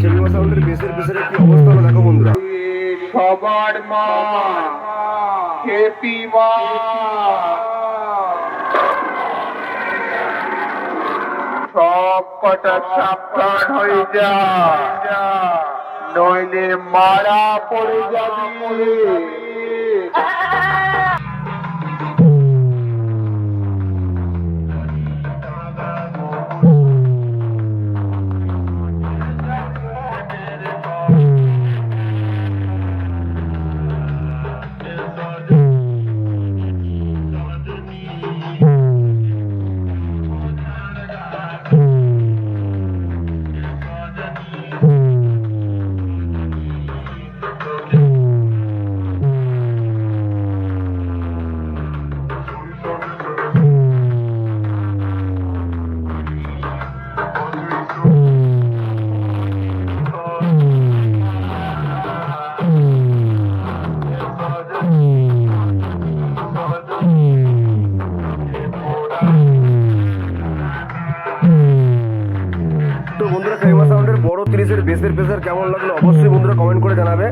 খেমিমা সাউন্ডের বেসের কি অবস্থা হলো দেখো বন্ধুরা। সবার মা হ্যাপি মা, সব কটা সাবধান হয়ে যা, নইলে মারা পড়ে যাবি। তো বন্ধুরা খেমিমা সাউন্ডের বড় 30-এর বেসের কেমন লাগলো অবশ্যই বন্ধুরা কমেন্ট করে জানাবে।